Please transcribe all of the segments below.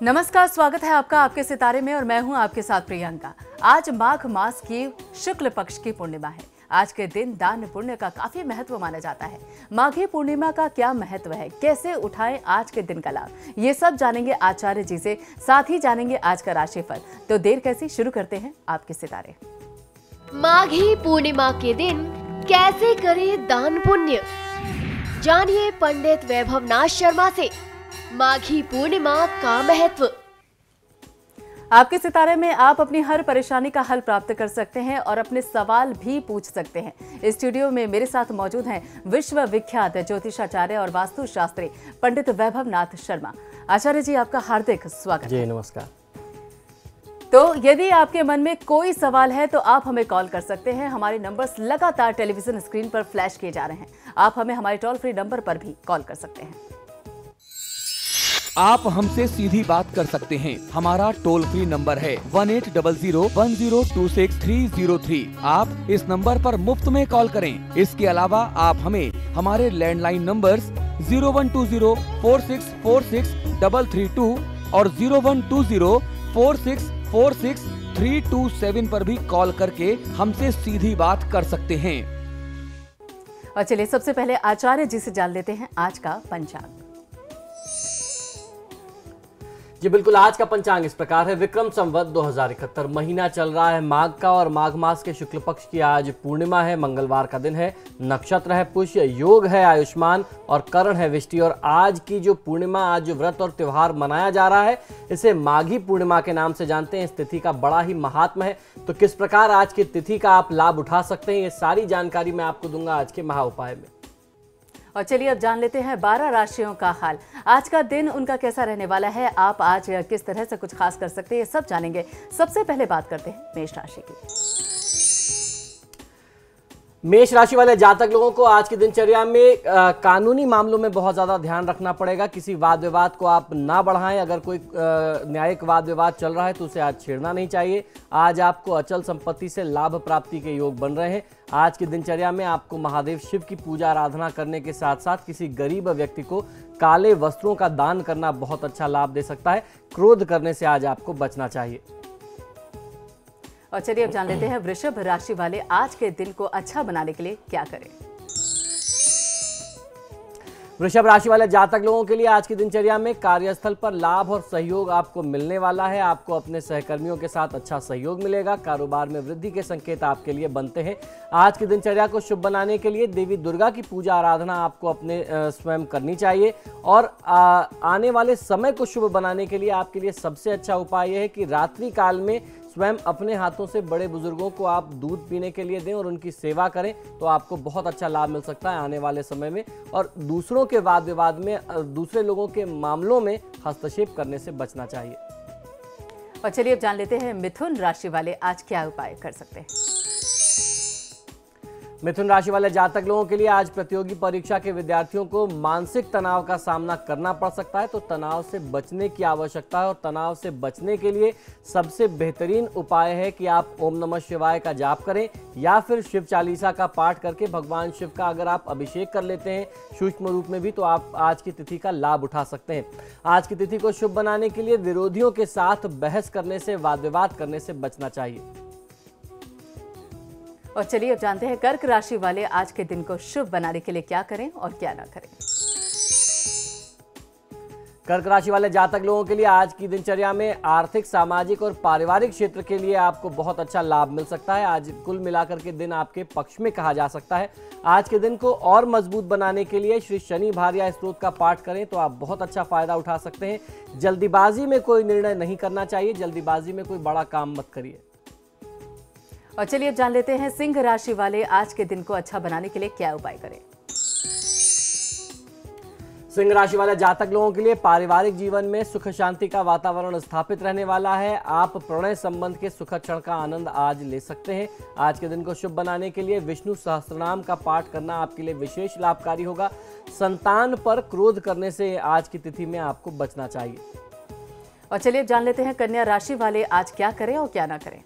नमस्कार, स्वागत है आपका आपके सितारे में और मैं हूं आपके साथ प्रियंका। आज माघ मास की शुक्ल पक्ष की पूर्णिमा है। आज के दिन दान पुण्य का काफी महत्व माना जाता है। माघी पूर्णिमा का क्या महत्व है, कैसे उठाएं आज के दिन का लाभ, ये सब जानेंगे आचार्य जी से। साथ ही जानेंगे आज का राशिफल। तो देर कैसी, शुरू करते हैं आपके सितारे। माघी पूर्णिमा के दिन कैसे करें दान पुण्य, जानिए पंडित वैभवनाथ शर्मा से माघी पूर्णिमा का महत्व। आपके सितारे में आप अपनी हर परेशानी का हल प्राप्त कर सकते हैं और अपने सवाल भी पूछ सकते हैं। इस स्टूडियो में मेरे साथ मौजूद हैं विश्व विख्यात ज्योतिषाचार्य और वास्तु शास्त्री पंडित वैभवनाथ शर्मा। आचार्य जी, आपका हार्दिक स्वागत जी है। नमस्कार। तो यदि आपके मन में कोई सवाल है तो आप हमें कॉल कर सकते हैं। हमारे नंबर्स लगातार टेलीविजन स्क्रीन पर फ्लैश किए जा रहे हैं। आप हमें हमारे टोल फ्री नंबर पर भी कॉल कर सकते हैं। आप हमसे सीधी बात कर सकते हैं। हमारा टोल फ्री नंबर है 180010263003। आप इस नंबर पर मुफ्त में कॉल करें। इसके अलावा आप हमें हमारे लैंडलाइन नंबर्स 012046463332 और 012046463327 पर भी कॉल करके हमसे सीधी बात कर सकते हैं। और चलिए सबसे पहले आचार्य जी से जान लेते हैं आज का पंचांग। जी बिल्कुल, आज का पंचांग इस प्रकार है। विक्रम संवत 2071 महीना चल रहा है माघ का और माघ मास के शुक्ल पक्ष की आज पूर्णिमा है। मंगलवार का दिन है। नक्षत्र है पुष्य, योग है आयुष्मान और करण है विष्टि। और आज की जो पूर्णिमा, आज जो व्रत और त्योहार मनाया जा रहा है, इसे माघी पूर्णिमा के नाम से जानते हैं। इस तिथि का बड़ा ही महात्म है। तो किस प्रकार आज की तिथि का आप लाभ उठा सकते हैं, ये सारी जानकारी मैं आपको दूंगा आज के महा उपाय में। और चलिए अब जान लेते हैं 12 राशियों का हाल। आज का दिन उनका कैसा रहने वाला है, आप आज किस तरह से कुछ खास कर सकते हैं, ये सब जानेंगे। सबसे पहले बात करते हैं मेष राशि की। मेष राशि वाले जातक लोगों को आज की दिनचर्या में कानूनी मामलों में बहुत ज्यादा ध्यान रखना पड़ेगा। किसी वाद विवाद को आप ना बढ़ाएं। अगर कोई न्यायिक वाद विवाद चल रहा है तो उसे आज छेड़ना नहीं चाहिए। आज आपको अचल संपत्ति से लाभ प्राप्ति के योग बन रहे हैं। आज की दिनचर्या में आपको महादेव शिव की पूजा आराधना करने के साथ साथ किसी गरीब व्यक्ति को काले वस्त्रों का दान करना बहुत अच्छा लाभ दे सकता है। क्रोध करने से आज आपको बचना चाहिए। और चलिए अब जान लेते हैं वृषभ राशि वाले आज के दिन को अच्छा बनाने के लिए क्या करें। वृषभ राशि वाले जातक लोगों के लिए आज की दिनचर्या में कार्यस्थल पर लाभ और सहयोग आपको मिलने वाला है। आपको अपने सहकर्मियों के साथ अच्छा सहयोग मिलेगा। कारोबार में वृद्धि के संकेत आपके लिए बनते हैं। आज की दिनचर्या को शुभ बनाने के लिए देवी दुर्गा की पूजा आराधना आपको अपने स्वयं करनी चाहिए। और आने वाले समय को शुभ बनाने के लिए आपके लिए सबसे अच्छा उपाय यह है कि रात्रि काल में स्वयं अपने हाथों से बड़े बुजुर्गों को आप दूध पीने के लिए दें और उनकी सेवा करें, तो आपको बहुत अच्छा लाभ मिल सकता है आने वाले समय में। और दूसरों के वाद विवाद में, दूसरे लोगों के मामलों में हस्तक्षेप करने से बचना चाहिए। और चलिए अब जान लेते हैं मिथुन राशि वाले आज क्या उपाय कर सकते हैं। मिथुन राशि वाले जातक लोगों के लिए आज प्रतियोगी परीक्षा के विद्यार्थियों को मानसिक तनाव का सामना करना पड़ सकता है। तो तनाव से बचने की आवश्यकता है और तनाव से बचने के लिए सबसे बेहतरीन उपाय है कि आप ओम नमः शिवाय का जाप करें या फिर शिव चालीसा का पाठ करके भगवान शिव का अगर आप अभिषेक कर लेते हैं सूक्ष्म रूप में भी, तो आप आज की तिथि का लाभ उठा सकते हैं। आज की तिथि को शुभ बनाने के लिए विरोधियों के साथ बहस करने से, वाद विवाद करने से बचना चाहिए। और चलिए अब जानते हैं कर्क राशि वाले आज के दिन को शुभ बनाने के लिए क्या करें और क्या ना करें। कर्क राशि वाले जातक लोगों के लिए आज की दिनचर्या में आर्थिक, सामाजिक और पारिवारिक क्षेत्र के लिए आपको बहुत अच्छा लाभ मिल सकता है। आज कुल मिलाकर के दिन आपके पक्ष में कहा जा सकता है। आज के दिन को और मजबूत बनाने के लिए श्री शनि भार्या स्तोत्र का पाठ करें तो आप बहुत अच्छा फायदा उठा सकते हैं। जल्दीबाजी में कोई निर्णय नहीं करना चाहिए। जल्दीबाजी में कोई बड़ा काम मत करिए। और चलिए जान लेते हैं सिंह राशि वाले आज के दिन को अच्छा बनाने के लिए क्या उपाय करें। सिंह राशि वाले जातक लोगों के लिए पारिवारिक जीवन में सुख शांति का वातावरण स्थापित रहने वाला है। आप प्रणय संबंध के सुखद क्षण का आनंद आज ले सकते हैं। आज के दिन को शुभ बनाने के लिए विष्णु सहस्त्रनाम का पाठ करना आपके लिए विशेष लाभकारी होगा। संतान पर क्रोध करने से आज की तिथि में आपको बचना चाहिए। और चलिए जान लेते हैं कन्या राशि वाले आज क्या करें और क्या ना करें।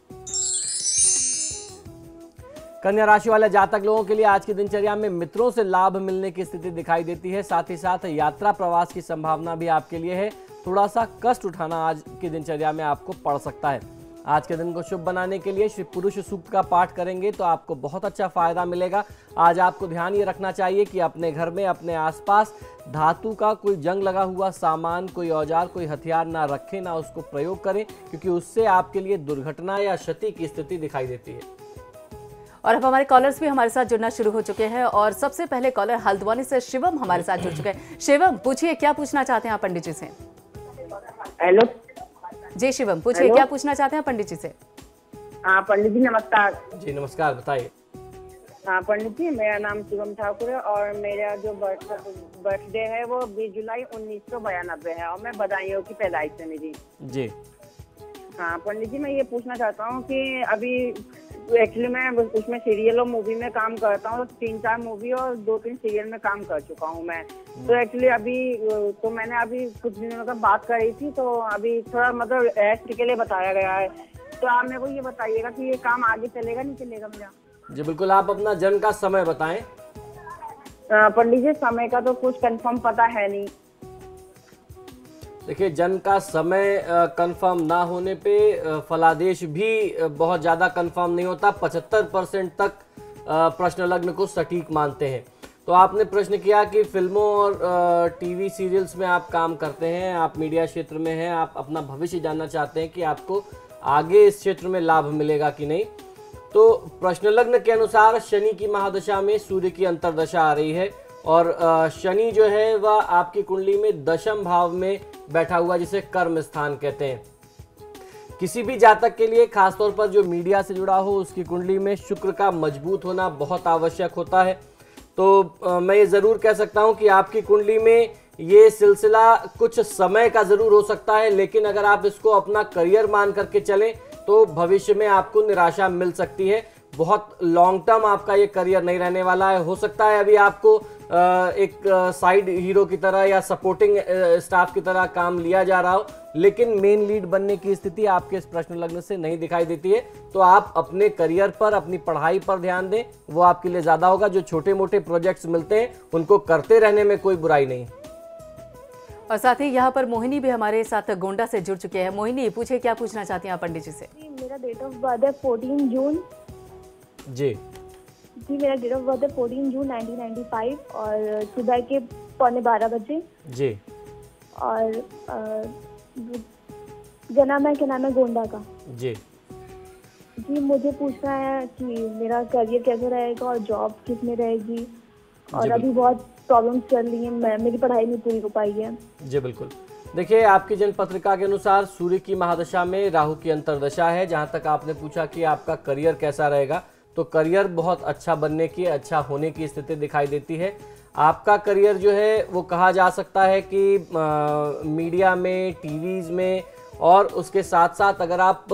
कन्या राशि वाले जातक लोगों के लिए आज की दिनचर्या में मित्रों से लाभ मिलने की स्थिति दिखाई देती है। साथ ही साथ यात्रा प्रवास की संभावना भी आपके लिए है। थोड़ा सा कष्ट उठाना आज की दिनचर्या में आपको पड़ सकता है। आज के दिन को शुभ बनाने के लिए श्री पुरुष सूक्त का पाठ करेंगे तो आपको बहुत अच्छा फायदा मिलेगा। आज आपको ध्यान ये रखना चाहिए कि अपने घर में अपने आसपास धातु का कोई जंग लगा हुआ सामान, कोई औजार, कोई हथियार ना रखें, ना उसको प्रयोग करें, क्योंकि उससे आपके लिए दुर्घटना या क्षति की स्थिति दिखाई देती है। और अब हमारे कॉलर्स भी हमारे साथ जुड़ना शुरू हो चुके हैं और सबसे पहले कॉलर हल्द्वानी से शिवम हमारे साथ जुड़ चुके हैं। शिवम, पूछिए क्या पूछना चाहते हैं आप पंडित जी से। हेलो जी शिवम, पूछिए क्या पूछना चाहते हैं पंडित जी से। हाँ पंडित जी नमस्कार। जी नमस्कार, बताइए। हाँ पंडित जी, मेरा नाम शिवम ठाकुर है और मेरा जो बर्थडे है वो 20 जुलाई 1992 है और मैं बदायूं की पैदाइश है मेरी। जी हाँ पंडित जी, मैं ये पूछना चाहता हूँ कि अभी एक्चुअली मैं उसमें सीरियल और मूवी में काम करता हूँ। 3-4 मूवी और 2-3 सीरियल में काम कर चुका हूँ मैं। तो एक्चुअली अभी तो मैंने अभी कुछ दिनों का बात करी थी, तो अभी थोड़ा मतलब रेस्ट के लिए बताया गया है। तो आप मेरे को ये बताइएगा कि ये काम आगे चलेगा नहीं चलेगा मेरा। जी बिल्कुल, आप अपना जन्म का समय बताएं। पंडित जी, समय का तो कुछ कंफर्म पता है नहीं। देखिए, जन्म का समय कंफर्म ना होने पे फलादेश भी बहुत ज़्यादा कंफर्म नहीं होता। 75% तक प्रश्न लग्न को सटीक मानते हैं। तो आपने प्रश्न किया कि फिल्मों और टीवी सीरियल्स में आप काम करते हैं, आप मीडिया क्षेत्र में हैं, आप अपना भविष्य जानना चाहते हैं कि आपको आगे इस क्षेत्र में लाभ मिलेगा कि नहीं। तो प्रश्न लग्न के अनुसार शनि की महादशा में सूर्य की अंतर्दशा आ रही है और शनि जो है वह आपकी कुंडली में दशम भाव में बैठा हुआ, जिसे कर्म स्थान कहते हैं। किसी भी जातक के लिए, खासतौर पर जो मीडिया से जुड़ा हो, उसकी कुंडली में शुक्र का मजबूत होना बहुत आवश्यक होता है। तो मैं ये ज़रूर कह सकता हूँ कि आपकी कुंडली में ये सिलसिला कुछ समय का ज़रूर हो सकता है, लेकिन अगर आप इसको अपना करियर मान करके चलें तो भविष्य में आपको निराशा मिल सकती है। बहुत लॉन्ग टर्म आपका ये करियर नहीं रहने वाला है। हो सकता है अभी आपको एक साइड हीरो की तरह या सपोर्टिंग स्टाफ की तरह काम लिया जा रहा हो, लेकिन मेन लीड बनने की स्थिति आपके इस प्रश्न लग्न से नहीं दिखाई देती है। तो आप अपने करियर पर, अपनी पढ़ाई पर ध्यान दें, वो आपके लिए ज़्यादा होगा। जो छोटे मोटे प्रोजेक्ट्स मिलते हैं उनको करते रहने में कोई बुराई नहीं। और साथ ही यहाँ पर मोहिनी भी हमारे साथ गोंडा से जुड़ चुके हैं। मोहिनी, पूछिए क्या पूछना चाहती हैं आप पंडित जी से। मेरा डेट ऑफ बर्थ है 14 जून। जी मेरा डेट ऑफ बर्थ है 14 जून 1995 और सुबह के 11:15 बजे। जी और जन्म है, क्या नाम है, गोंडा का। जी मुझे पूछना है कि मेरा करियर कैसे रहेगा और जॉब किस में रहेगी, और अभी बहुत प्रॉब्लम्स चल रही हैं, मेरी पढ़ाई नहीं पूरी हो पाई है। जी बिल्कुल, देखिए आपकी जन्म पत्रिका के अनुसार सूर्य की महादशा में राहु की अंतर्दशा है। जहाँ तक आपने पूछा कि आपका करियर कैसा रहेगा, तो करियर बहुत अच्छा बनने की, अच्छा होने की स्थिति दिखाई देती है। आपका करियर जो है वो कहा जा सकता है कि मीडिया में, टीवीज़ में, और उसके साथ साथ अगर आप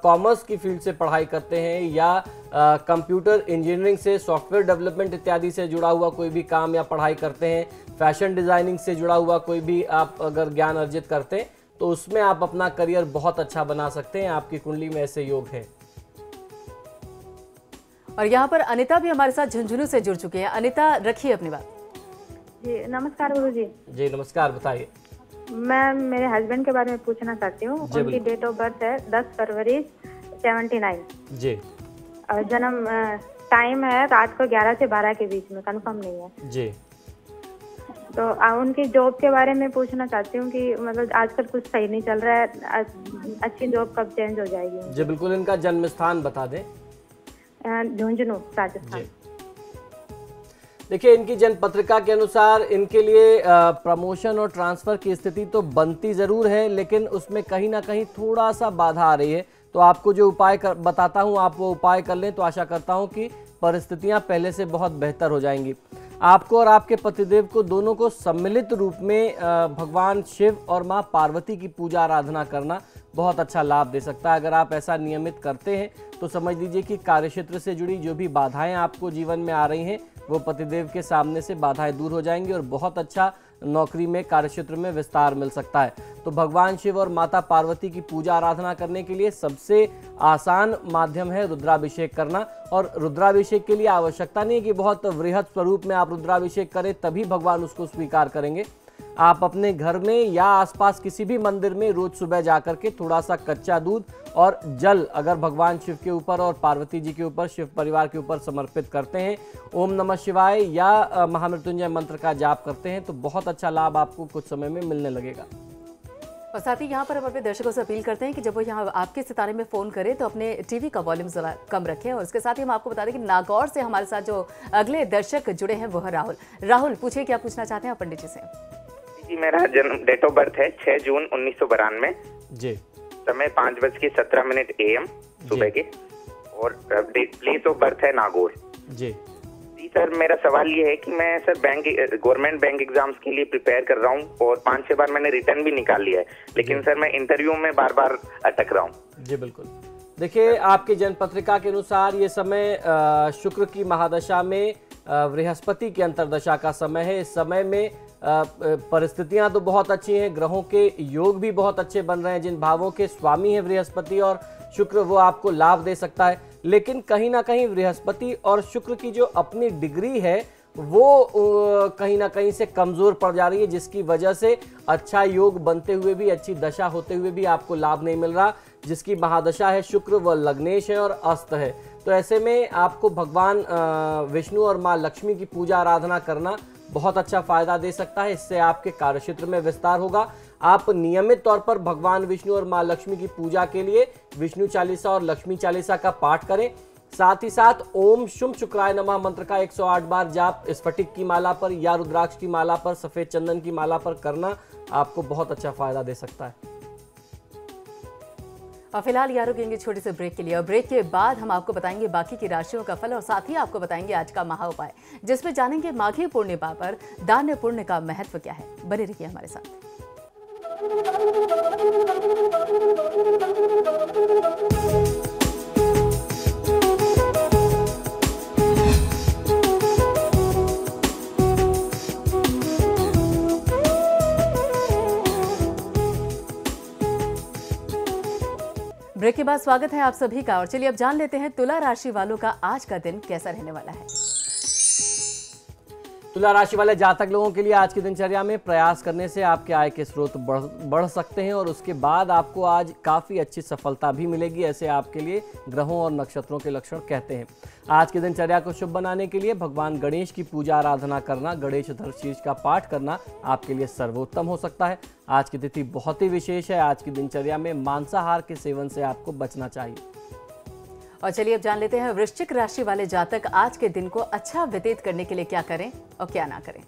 कॉमर्स की फील्ड से पढ़ाई करते हैं या कंप्यूटर इंजीनियरिंग से, सॉफ्टवेयर डेवलपमेंट इत्यादि से जुड़ा हुआ कोई भी काम या पढ़ाई करते हैं, फैशन डिज़ाइनिंग से जुड़ा हुआ कोई भी आप अगर ज्ञान अर्जित करते हैं, तो उसमें आप अपना करियर बहुत अच्छा बना सकते हैं। आपकी कुंडली में ऐसे योग है। और यहाँ पर अनिता भी हमारे साथ झुंझुनू से जुड़ चुकी है। अनिता, रखिए अपनी बात। जी नमस्कार गुरुजी। जी नमस्कार, बताइए। मैं मेरे हस्बैंड के बारे में पूछना चाहती हूँ। उनकी डेट ऑफ बर्थ है 10 फरवरी 79। जी और जन्म टाइम है रात को 11 से 12 के बीच में, कंफर्म नहीं है। जी तो उनकी जॉब के बारे में पूछना चाहती हूँ कि मतलब आजकल कुछ सही नहीं चल रहा है, अच्छी जॉब कब चेंज हो जाएगी। जी बिल्कुल, इनका जन्म स्थान बता दें। झुंझुनू, राजस्थान। देखिए, इनकी जन्म पत्रिका के अनुसार इनके लिए प्रमोशन और ट्रांसफर की स्थिति तो बनती जरूर है, लेकिन उसमें कहीं ना कहीं थोड़ा सा बाधा आ रही है। तो आपको जो उपाय बताता हूं, आप वो उपाय कर लें तो आशा करता हूं कि परिस्थितियां पहले से बहुत बेहतर हो जाएंगी। आपको और आपके पतिदेव को दोनों को सम्मिलित रूप में भगवान शिव और मां पार्वती की पूजा आराधना करना बहुत अच्छा लाभ दे सकता है। अगर आप ऐसा नियमित करते हैं तो समझ लीजिए कि कार्यक्षेत्र से जुड़ी जो भी बाधाएं आपको जीवन में आ रही हैं वो पतिदेव के सामने से बाधाएं दूर हो जाएंगी और बहुत अच्छा नौकरी में, कार्यक्षेत्र में विस्तार मिल सकता है। तो भगवान शिव और माता पार्वती की पूजा आराधना करने के लिए सबसे आसान माध्यम है रुद्राभिषेक करना। और रुद्राभिषेक के लिए आवश्यकता नहीं है कि बहुत वृहद स्वरूप में आप रुद्राभिषेक करें तभी भगवान उसको स्वीकार करेंगे। आप अपने घर में या आसपास किसी भी मंदिर में रोज सुबह जाकर के थोड़ा सा कच्चा दूध और जल अगर भगवान शिव के ऊपर और पार्वती जी के ऊपर, शिव परिवार के ऊपर समर्पित करते हैं, ओम नमः शिवाय या महामृत्युंजय मंत्र का जाप करते हैं तो बहुत अच्छा लाभ आपको कुछ समय में मिलने लगेगा। और साथ ही यहाँ पर हम अपने दर्शकों से अपील करते हैं कि जब वो यहाँ आपके सितारे में फ़ोन करें तो अपने टीवी का वॉल्यूम जरा कम रखें। और उसके साथ ही हम आपको बता दें कि नागौर से हमारे साथ जो अगले दर्शक जुड़े हैं वो है राहुल। राहुल, पूछिए क्या पूछना चाहते हैं आप पंडित जी से। जी, मेरा जन्म डेट ऑफ बर्थ है 6 जून 1992 जी। समय 5:17 AM सुबह के, और प्लेस ऑफ बर्थ है नागौर। जी सर, मेरा सवाल ये है कि मैं सर गवर्नमेंट बैंक एग्जाम्स के लिए प्रिपेयर कर रहा हूँ और 5-6 बार मैंने रिटर्न भी निकाल लिया है, लेकिन सर मैं इंटरव्यू में बार बार अटक रहा हूँ। जी बिल्कुल। देखिए, आपके जन्म पत्रिका के अनुसार ये समय शुक्र की महादशा में बृहस्पति की अंतर्दशा का समय है। इस समय में परिस्थितियां तो बहुत अच्छी हैं, ग्रहों के योग भी बहुत अच्छे बन रहे हैं। जिन भावों के स्वामी हैं बृहस्पति और शुक्र, वो आपको लाभ दे सकता है। लेकिन कहीं ना कहीं बृहस्पति और शुक्र की जो अपनी डिग्री है वो कहीं ना कहीं से कमजोर पड़ जा रही है, जिसकी वजह से अच्छा योग बनते हुए भी, अच्छी दशा होते हुए भी आपको लाभ नहीं मिल रहा। जिसकी महादशा है शुक्र, वह लग्नेश है और अस्त है। तो ऐसे में आपको भगवान विष्णु और माँ लक्ष्मी की पूजा आराधना करना बहुत अच्छा फायदा दे सकता है। इससे आपके कार्यक्षेत्र में विस्तार होगा। आप नियमित तौर पर भगवान विष्णु और माँ लक्ष्मी की पूजा के लिए विष्णु चालीसा और लक्ष्मी चालीसा का पाठ करें। साथ ही साथ ओम शुम शुक्राय नमः मंत्र का 108 बार जाप स्फटिक की माला पर या रुद्राक्ष की माला पर, सफेद चंदन की माला पर करना आपको बहुत अच्छा फायदा दे सकता है। और फिलहाल यार रुकेंगे छोटे से ब्रेक के लिए, और ब्रेक के बाद हम आपको बताएंगे बाकी की राशियों का फल और साथ ही आपको बताएंगे आज का महा उपाय, जिसमें जानेंगे माघी पूर्णिमा पर दान पुण्य का महत्व क्या है। बने रहिए हमारे साथ। ब्रेक के बाद स्वागत है आप सभी का। और चलिए अब जान लेते हैं तुला राशि वालों का आज का दिन कैसा रहने वाला है। तुला राशि वाले जातक लोगों के लिए आज की दिनचर्या में प्रयास करने से आपके आय के स्रोत बढ़ सकते हैं और उसके बाद आपको आज काफ़ी अच्छी सफलता भी मिलेगी। ऐसे आपके लिए ग्रहों और नक्षत्रों के लक्षण कहते हैं। आज की दिनचर्या को शुभ बनाने के लिए भगवान गणेश की पूजा आराधना करना, गणेश धर्मशीर्ष का पाठ करना आपके लिए सर्वोत्तम हो सकता है। आज की तिथि बहुत ही विशेष है। आज की दिनचर्या में मांसाहार के सेवन से आपको बचना चाहिए। और चलिए अब जान लेते हैं वृश्चिक राशि वाले जातक आज के दिन को अच्छा व्यतीत करने के लिए क्या करें और क्या ना करें।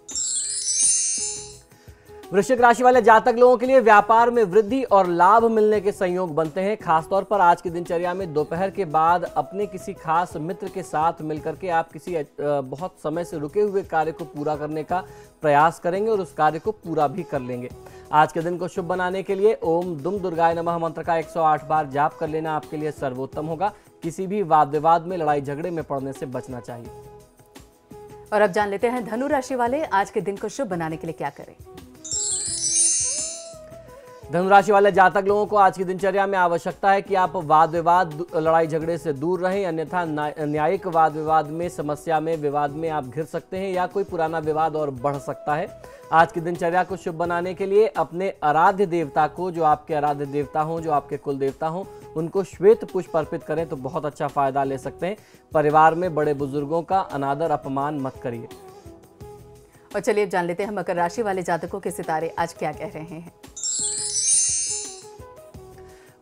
वृश्चिक राशि वाले जातक लोगों के लिए व्यापार में वृद्धि और लाभ मिलने के संयोग बनते हैं। खासतौर पर आज की दिनचर्या में दोपहर के बाद अपने किसी खास मित्र के साथ मिलकर के आप किसी बहुत समय से रुके हुए कार्य को पूरा करने का प्रयास करेंगे और उस कार्य को पूरा भी कर लेंगे। आज के दिन को शुभ बनाने के लिए ओम दुम दुर्गाय नमः मंत्र का 108 बार जाप कर लेना आपके लिए सर्वोत्तम होगा। किसी भी वाद विवाद में, लड़ाई झगड़े में पड़ने से बचना चाहिए। और अब जान लेते हैं धनु राशि वाले आज के दिन को शुभ बनाने के लिए क्या करें। धनुराशि वाले जातक लोगों को आज की दिनचर्या में आवश्यकता है कि आप वाद विवाद, लड़ाई झगड़े से दूर रहें, अन्यथा न्यायिक वाद विवाद में, समस्या में, विवाद में आप घिर सकते हैं या कोई पुराना विवाद और बढ़ सकता है। आज की दिनचर्या को शुभ बनाने के लिए अपने आराध्य देवता को, जो आपके आराध्य देवता हों, जो आपके कुल देवता हों, उनको श्वेत पुष्प अर्पित करें तो बहुत अच्छा फायदा ले सकते हैं। परिवार में बड़े बुजुर्गों का अनादर अपमान मत करिए। और चलिए अब जान लेते हैं मकर राशि वाले जातकों के सितारे आज क्या कह रहे हैं।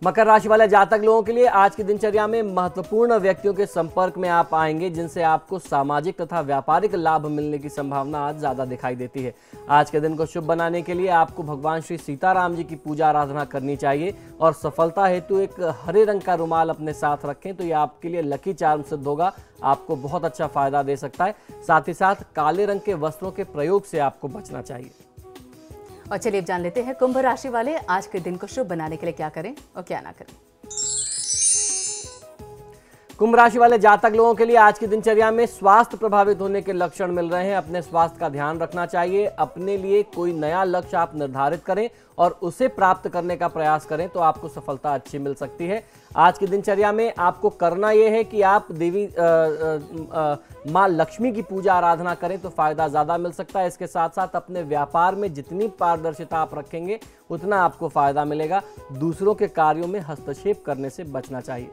मकर राशि वाले जातक लोगों के लिए आज की दिनचर्या में महत्वपूर्ण व्यक्तियों के संपर्क में आप आएंगे, जिनसे आपको सामाजिक तथा व्यापारिक लाभ मिलने की संभावना आज ज्यादा दिखाई देती है। आज के दिन को शुभ बनाने के लिए आपको भगवान श्री सीताराम जी की पूजा आराधना करनी चाहिए और सफलता हेतु एक हरे रंग का रुमाल अपने साथ रखें तो यह आपके लिए लकी चार्म सिद्ध होगा, आपको बहुत अच्छा फायदा दे सकता है। साथ ही साथ काले रंग के वस्त्रों के प्रयोग से आपको बचना चाहिए। और चलिए अब जान लेते हैं कुंभ राशि वाले आज के दिन को शुभ बनाने के लिए क्या करें और क्या ना करें। कुंभ राशि वाले जातक लोगों के लिए आज की दिनचर्या में स्वास्थ्य प्रभावित होने के लक्षण मिल रहे हैं। अपने स्वास्थ्य का ध्यान रखना चाहिए। अपने लिए कोई नया लक्ष्य आप निर्धारित करें और उसे प्राप्त करने का प्रयास करें तो आपको सफलता अच्छी मिल सकती है। आज की दिनचर्या में आपको करना यह है कि आप देवी माँ लक्ष्मी की पूजा आराधना करें तो फायदा ज्यादा मिल सकता है। इसके साथ साथ अपने व्यापार में जितनी पारदर्शिता आप रखेंगे उतना आपको फायदा मिलेगा। दूसरों के कार्यों में हस्तक्षेप करने से बचना चाहिए।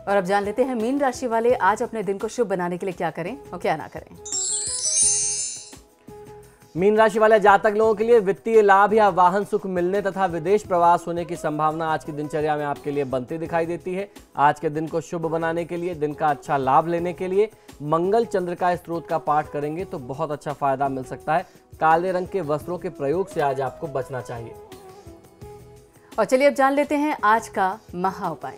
और अब जान लेते हैं मीन राशि वाले आज अपने दिन को शुभ बनाने के लिए क्या करें और क्या ना करें। मीन राशि वाले जातक लोगों के लिए वित्तीय लाभ या वाहन सुख मिलने तथा विदेश प्रवास होने की संभावना आज की दिनचर्या में आपके लिए बनती दिखाई देती है। आज के दिन को शुभ बनाने के लिए, दिन का अच्छा लाभ लेने के लिए मंगल चंद्रिका स्त्रोत का पाठ करेंगे तो बहुत अच्छा फायदा मिल सकता है। काले रंग के वस्त्रों के प्रयोग से आज आपको बचना चाहिए। और चलिए अब जान लेते हैं आज का महा उपाय।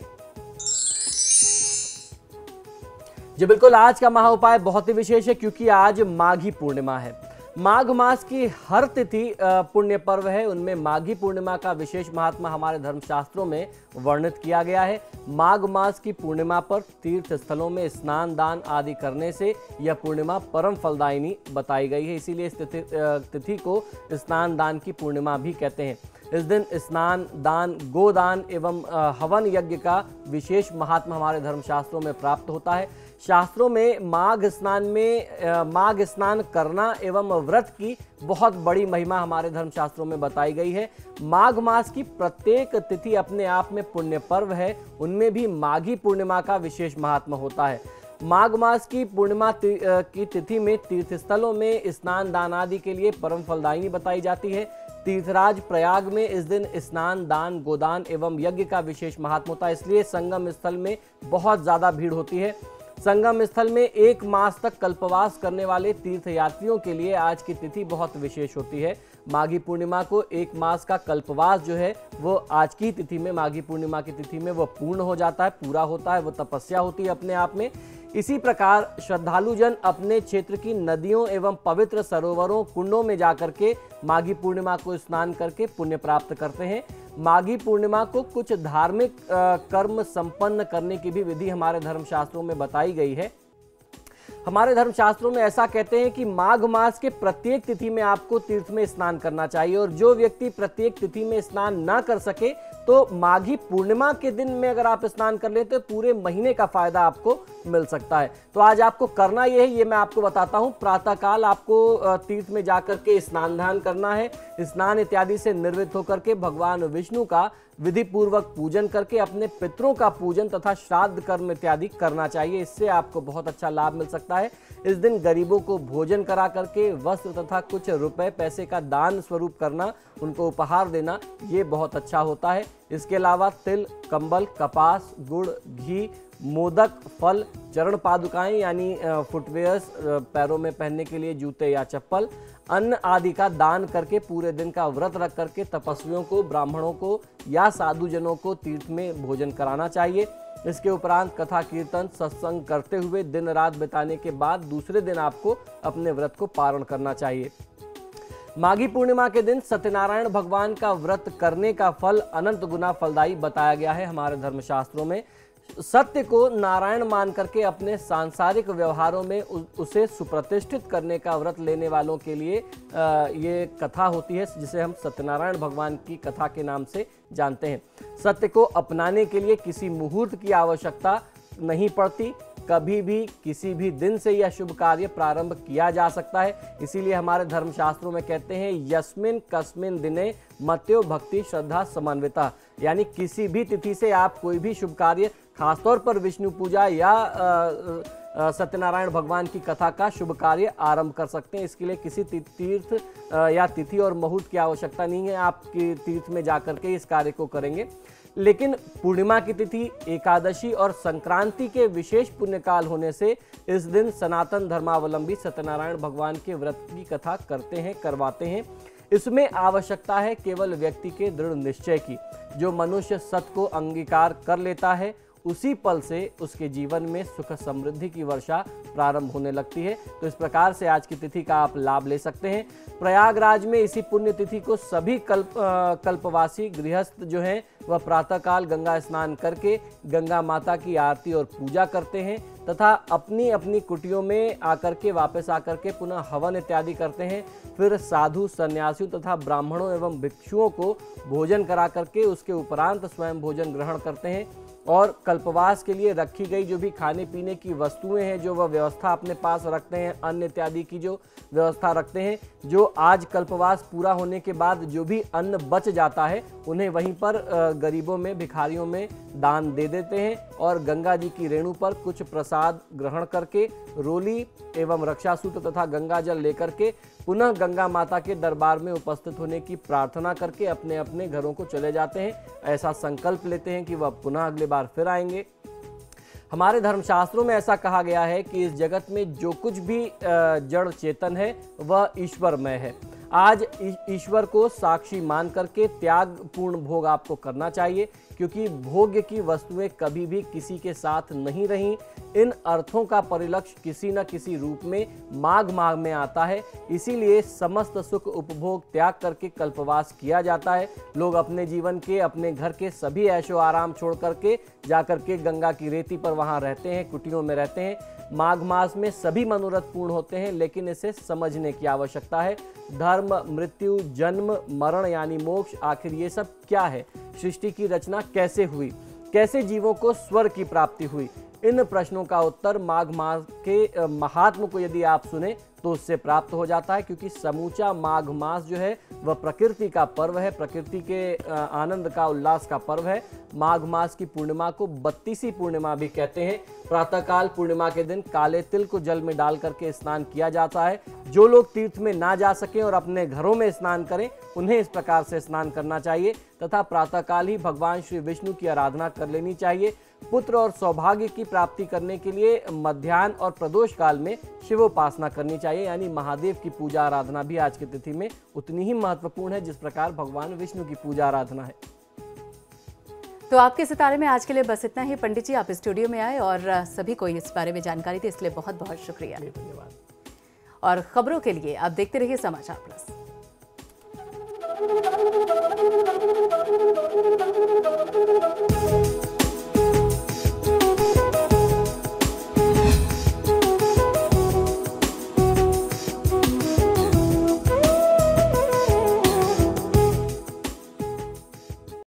जी बिल्कुल, आज का महा उपाय बहुत ही विशेष है क्योंकि आज माघी पूर्णिमा है। माघ मास की हर तिथि पुण्य पर्व है, उनमें माघी पूर्णिमा का विशेष महात्मा हमारे धर्मशास्त्रों में वर्णित किया गया है। माघ मास की पूर्णिमा पर तीर्थ स्थलों में स्नान दान आदि करने से यह पूर्णिमा परम फलदायिनी बताई गई है। इसीलिए इस तिथि को स्नान दान की पूर्णिमा भी कहते हैं। इस दिन स्नान दान, गोदान एवं हवन यज्ञ का विशेष महात्मा हमारे धर्मशास्त्रों में प्राप्त होता है। शास्त्रों में माघ स्नान करना एवं व्रत की बहुत बड़ी महिमा हमारे धर्मशास्त्रों में बताई गई है। माघ मास की प्रत्येक तिथि अपने आप में पुण्य पर्व है, उनमें भी माघी पूर्णिमा का विशेष महात्मा होता है। माघ मास की पूर्णिमा की तिथि में तीर्थस्थलों में स्नान दान आदि के लिए परम फलदायिनी बताई जाती है। तीर्थराज प्रयाग में इस दिन स्नान दान गोदान एवं यज्ञ का विशेष महात्मा होता है, इसलिए संगम स्थल में बहुत ज्यादा भीड़ होती है। संगम स्थल में 1 मास तक कल्पवास करने वाले तीर्थयात्रियों के लिए आज की तिथि बहुत विशेष होती है। माघी पूर्णिमा को 1 मास का कल्पवास जो है वो आज की तिथि में, माघी पूर्णिमा की तिथि में वो पूर्ण हो जाता है, पूरा होता है, वो तपस्या होती है अपने आप में। इसी प्रकार श्रद्धालु जन अपने क्षेत्र की नदियों एवं पवित्र सरोवरों कुंडों में जाकर के माघी पूर्णिमा को स्नान करके पुण्य प्राप्त करते हैं। माघी पूर्णिमा को कुछ धार्मिक कर्म संपन्न करने की भी विधि हमारे धर्मशास्त्रों में बताई गई है। हमारे धर्मशास्त्रों में ऐसा कहते हैं कि माघ मास के प्रत्येक तिथि में आपको तीर्थ में स्नान करना चाहिए और जो व्यक्ति प्रत्येक तिथि में स्नान ना कर सके तो माघी पूर्णिमा के दिन में अगर आप स्नान कर लेते तो पूरे महीने का फायदा आपको मिल सकता है। तो आज आपको करना ये है, ये मैं आपको बताता हूँ। प्रातःकाल आपको तीर्थ में जाकर के स्नान ध्यान करना है। स्नान इत्यादि से निर्वृत्त होकर के भगवान विष्णु का विधि पूर्वक पूजन करके अपने पितरों का पूजन तथा श्राद्ध कर्म इत्यादि करना चाहिए। इससे आपको बहुत अच्छा लाभ मिल सकता है। इस दिन गरीबों को भोजन करा करके वस्त्र तथा कुछ रुपए पैसे का दान स्वरूप करना, उनको उपहार देना, ये बहुत अच्छा होता है। इसके अलावा तिल, कंबल, कपास, गुड़, घी, मोदक, फल, चरण पादुकाएं यानी फुटवेयर्स, पैरों में पहनने के लिए जूते या चप्पल, अन्न आदि का दान करके पूरे दिन का व्रत रख करके तपस्वियों को, ब्राह्मणों को या साधुजनों को तीर्थ में भोजन कराना चाहिए। इसके उपरांत कथा कीर्तन सत्संग करते हुए दिन रात बिताने के बाद दूसरे दिन आपको अपने व्रत को पारण करना चाहिए। माघी पूर्णिमा के दिन सत्यनारायण भगवान का व्रत करने का फल अनंत गुना फलदायी बताया गया है हमारे धर्मशास्त्रों में। सत्य को नारायण मान करके अपने सांसारिक व्यवहारों में उसे सुप्रतिष्ठित करने का व्रत लेने वालों के लिए ये कथा होती है, जिसे हम सत्यनारायण भगवान की कथा के नाम से जानते हैं। सत्य को अपनाने के लिए किसी मुहूर्त की आवश्यकता नहीं पड़ती, कभी भी किसी भी दिन से यह शुभ कार्य प्रारंभ किया जा सकता है। इसीलिए हमारे धर्मशास्त्रों में कहते हैं यस्मिन कस्मिन दिने मत्यो भक्ति श्रद्धा समन्विता, यानी किसी भी तिथि से आप कोई भी शुभ कार्य, खासतौर पर विष्णु पूजा या सत्यनारायण भगवान की कथा का शुभ कार्य आरंभ कर सकते हैं। इसके लिए किसी तीर्थ या तिथि और मुहूर्त की आवश्यकता नहीं है, आप तीर्थ में जाकर के इस कार्य को करेंगे। लेकिन पूर्णिमा की तिथि, एकादशी और संक्रांति के विशेष पुण्यकाल होने से इस दिन सनातन धर्मावलंबी सत्यनारायण भगवान के व्रत की कथा करते हैं, करवाते हैं। इसमें आवश्यकता है केवल व्यक्ति के दृढ़ निश्चय की। जो मनुष्य सत्य को अंगीकार कर लेता है उसी पल से उसके जीवन में सुख समृद्धि की वर्षा प्रारंभ होने लगती है। तो इस प्रकार से आज की तिथि का आप लाभ ले सकते हैं। प्रयागराज में इसी पुण्य तिथि को सभी कल्पवासी गृहस्थ जो हैं वह प्रातःकाल गंगा स्नान करके गंगा माता की आरती और पूजा करते हैं तथा अपनी अपनी कुटियों में आकर के वापस आकर के पुनः हवन इत्यादि करते हैं। फिर साधु, सन्यासियों तथा ब्राह्मणों एवं भिक्षुओं को भोजन करा करके उसके उपरांत स्वयं भोजन ग्रहण करते हैं और कल्पवास के लिए रखी गई जो भी खाने पीने की वस्तुएं हैं जो वह व्यवस्था अपने पास रखते हैं, अन्न इत्यादि की जो व्यवस्था रखते हैं, जो आज कल्पवास पूरा होने के बाद जो भी अन्न बच जाता है उन्हें वहीं पर गरीबों में, भिखारियों में दान दे देते हैं और गंगा जी की रेणु पर कुछ प्रसाद ग्रहण करके रोली एवं रक्षासूत्र तथा गंगा जल लेकर के पुनः गंगा माता के दरबार में उपस्थित होने की प्रार्थना करके अपने अपने घरों को चले जाते हैं। ऐसा संकल्प लेते हैं कि वह पुनः अगले बार फिर आएंगे। हमारे धर्मशास्त्रों में ऐसा कहा गया है कि इस जगत में जो कुछ भी जड़ चेतन है वह ईश्वरमय है। आज ईश्वर को साक्षी मान करके त्याग पूर्ण भोग आपको करना चाहिए, क्योंकि भोग्य की वस्तुएं कभी भी किसी के साथ नहीं रहीं। इन अर्थों का परिलक्ष्य किसी न किसी रूप में माघ माह में आता है। इसीलिए समस्त सुख उपभोग त्याग करके कल्पवास किया जाता है। लोग अपने जीवन के, अपने घर के सभी ऐशो आराम छोड़ करके जाकर के गंगा की रेती पर वहां रहते हैं, कुटियों में रहते हैं। माघ मास में सभी मनोरथ पूर्ण होते हैं, लेकिन इसे समझने की आवश्यकता है। धर्म, मृत्यु, जन्म, मरण यानी मोक्ष, आखिर ये सब क्या है? सृष्टि की रचना कैसे हुई? कैसे जीवों को स्वर्ग की प्राप्ति हुई? इन प्रश्नों का उत्तर माघ मास के महात्म को यदि आप सुने तो उससे प्राप्त हो जाता है, क्योंकि समूचा माघ मास जो है वह प्रकृति का पर्व है, प्रकृति के आनंद का, उल्लास का पर्व है। माघ मास की पूर्णिमा को 32वीं पूर्णिमा भी कहते हैं। प्रातःकाल पूर्णिमा के दिन काले तिल को जल में डाल करके स्नान किया जाता है। जो लोग तीर्थ में ना जा सकें और अपने घरों में स्नान करें उन्हें इस प्रकार से स्नान करना चाहिए तथा प्रातःकाल ही भगवान श्री विष्णु की आराधना कर लेनी चाहिए। पुत्र और सौभाग्य की प्राप्ति करने के लिए मध्याह्न और प्रदोष काल में शिवोपासना करनी चाहिए, यानी महादेव की पूजा आराधना भी आज की तिथि में उतनी ही महत्वपूर्ण है जिस प्रकार भगवान विष्णु की पूजा आराधना है। तो आपके सितारे में आज के लिए बस इतना ही। पंडित जी, आप स्टूडियो में आए और सभी को इस बारे में जानकारी दी, इसलिए बहुत बहुत शुक्रिया। धन्यवाद। और खबरों के लिए आप देखते रहिए समाचार प्लस।